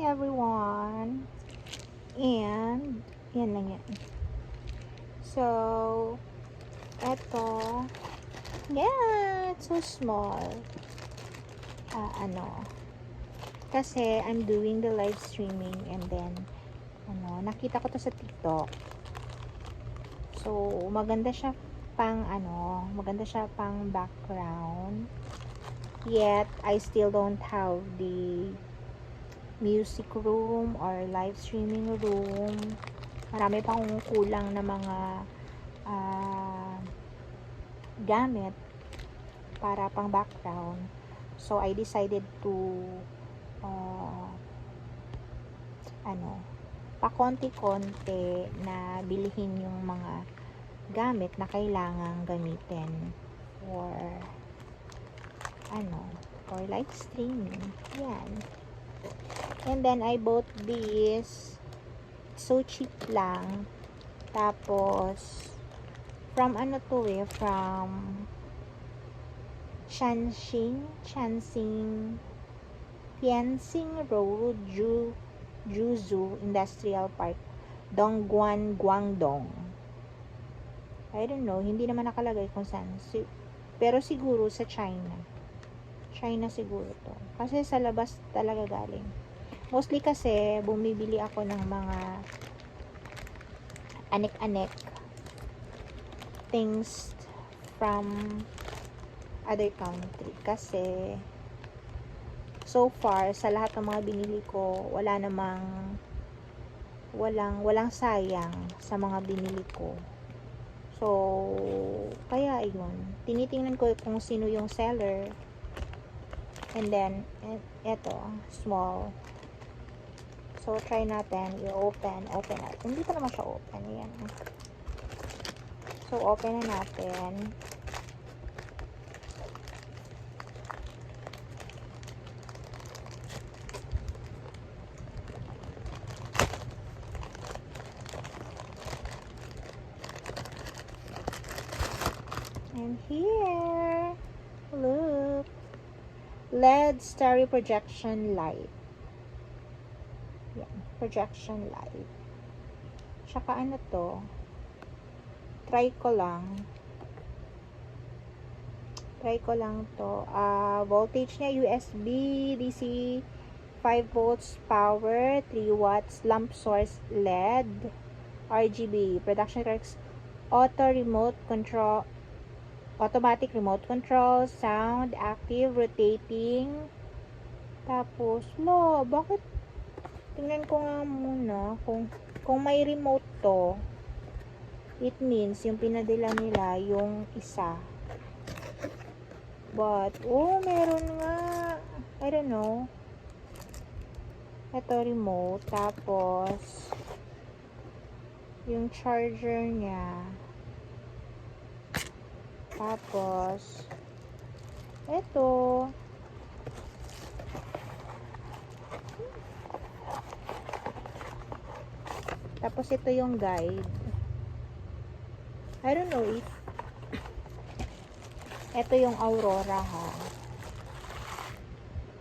everyone. And, yan lang yan. So, eto. Yeah, it's so small. Kasi I'm doing the live streaming and then, nakita ko to sa TikTok. So, maganda siya pang background. Yet, I still don't have the music room or live streaming room. Marami pa akong kulang na mga gamit para pang background. So, I decided to pakonti-konti na bilhin yung mga gamit na kailangang gamitin for live streaming. Yan. And then, I bought this. So cheap lang. Tapos, from Tianxing Road, Juzhou Industrial Park, Dongguan, Guangdong. I don't know, hindi naman nakalagay kung saan. Pero siguro sa China. China siguro to. Kasi sa labas talaga galing. Mostly kasi, bumibili ako ng mga anek-anek things from other country. Kasi, so far, sa lahat ng mga binili ko, walang sayang sa mga binili ko. So, kaya yun. Tinitingnan ko kung sino yung seller. And then, eto, small. So, try natin. I-open natin. Hindi pa naman siya open. Ayan. So, open na natin. And here, look. LED stereo projection light. Yan, projection light. Tsaka ano to? Try ko lang to. Voltage niya USB, DC 5 volts power, 3 watts lamp source LED, RGB, production tracks, automatic remote control, sound, active, rotating. Tapos, bakit? Tingnan ko nga muna kung may remote to. It means yung pinadala nila yung isa. But, meron nga. I don't know. Ito remote. Tapos, yung charger niya. Tapos, ito. Tapos, ito yung guide. I don't know if ito yung Aurora, ha.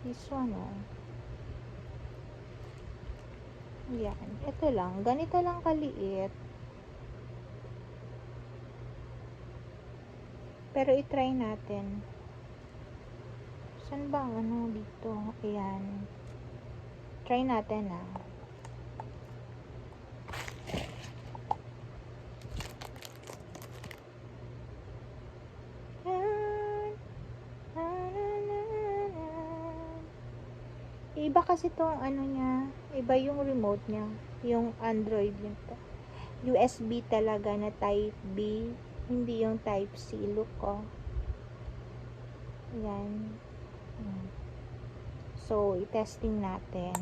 This one, Yan. Ito lang. Ganito lang kaliit. Pero i-try natin. Saan ba ang dito? Ayan. Try natin, Iba kasi tong niya. Iba yung remote niya. Yung Android yun to. USB talaga na type B. Hindi yung type C. Look ko. Ayan. So, i-testing natin.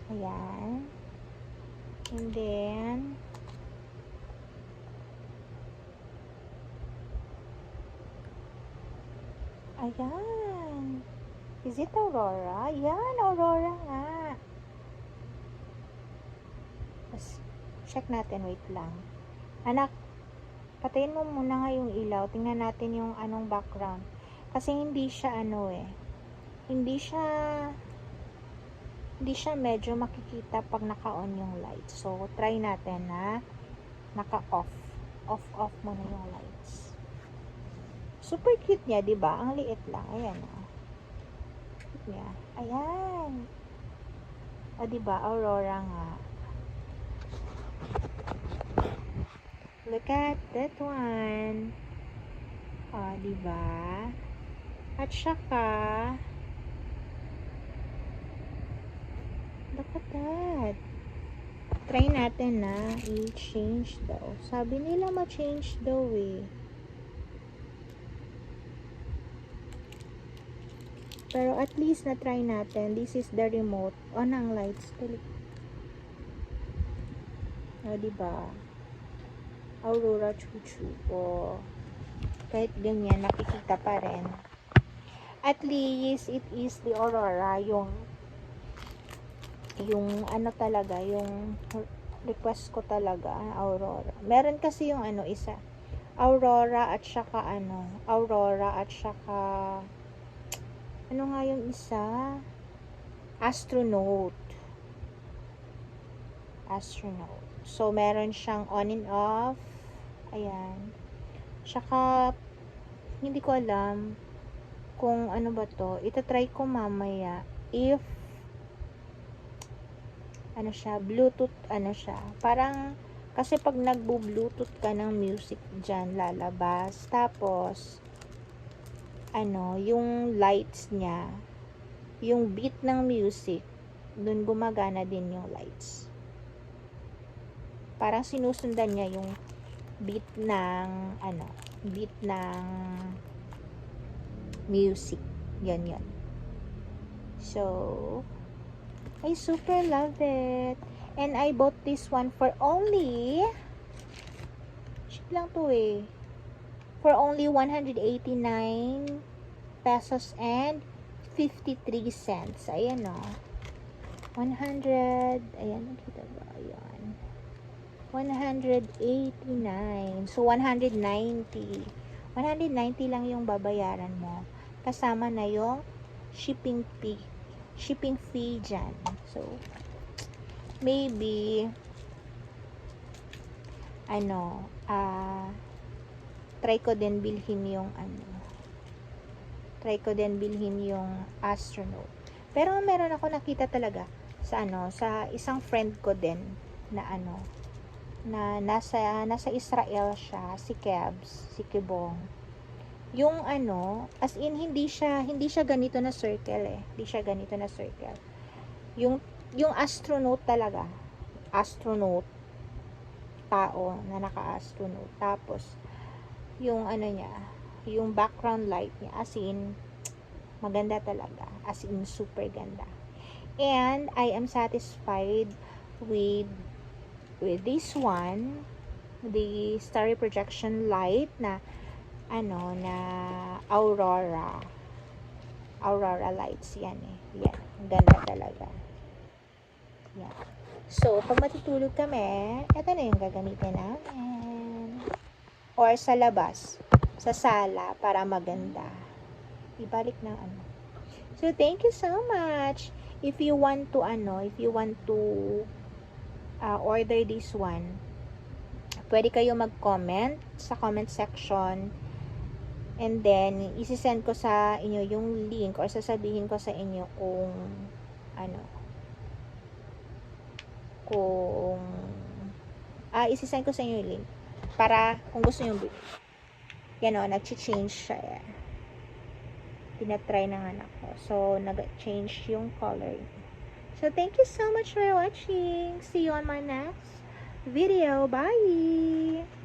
Ayan. And then, ayan. Is it Aurora? Yan, Aurora nga. Check natin, wait lang. Anak, Patayin mo muna nga yung ilaw. Tingnan natin yung anong background. Kasi hindi siya hindi siya medyo makikita pag naka-on yung light. So, try natin na naka-off. Off muna yung lights. Super cute niya, diba? Ang liit lang. Ayan, oh. Cute niya. Ayan. O, diba? Aurora nga. Look at that one. O, diba? At saka, look at that. Try natin na i-change daw. Sabi nila ma-change daw eh. Pero at least na try natin. This is the remote. On ang lights. O, diba? Aurora Chuchu. O, kahit ganyan, nakikita pa rin. At least, it is the Aurora. Yung ano talaga, yung request ko talaga, Aurora. Meron kasi yung isa. Aurora at saka Aurora at saka ano nga yung isa? Astronaut. So, meron siyang on and off. Ayan. Saka, hindi ko alam kung ano ba to. Itatry ko mamaya if siya, Bluetooth, siya. Parang, kasi pag nagbo-Bluetooth ka ng music dyan, lalabas. Tapos, yung lights niya, yung beat ng music, dun gumagana din yung lights. Parang sinusundan niya yung beat ng, beat ng music. Yan. So, I super love it. And I bought this one for only, cheap lang to eh. For only 189 pesos and 53 cents. Ayan o. 100, ayan, nakita ba? Ayan. 189. So, 190. 190 lang yung babayaran mo. Kasama na yung shipping fee dyan. So, maybe, try ko din bilhin yung astronaut. Pero meron ako nakita talaga sa isang friend ko din na na nasa Israel siya, si Kibong. Yung as in hindi siya ganito na circle eh. Hindi siya ganito na circle. Yung astronaut talaga. Astronaut. Tao na naka-astronaut. Tapos yung niya, yung background light niya, as in maganda talaga. As in super ganda. And I am satisfied with this one, the starry projection light na na Aurora lights yan eh. Yan, ganda talaga. Yan. So, pag matutulog kami, ito na yung gagamitin namin. Or sa labas, sa sala, para maganda. Ibalik na So, thank you so much. If you want to order this one, pwede kayo mag-comment sa comment section. And then, isi-send ko sa inyo yung link or sasabihin ko sa inyo kung isi-send ko sa inyo yung link para kung gusto nyo nag-change siya. Tinatry ng anak ko. So, nag-change yung color. So, thank you so much for watching. See you on my next video. Bye!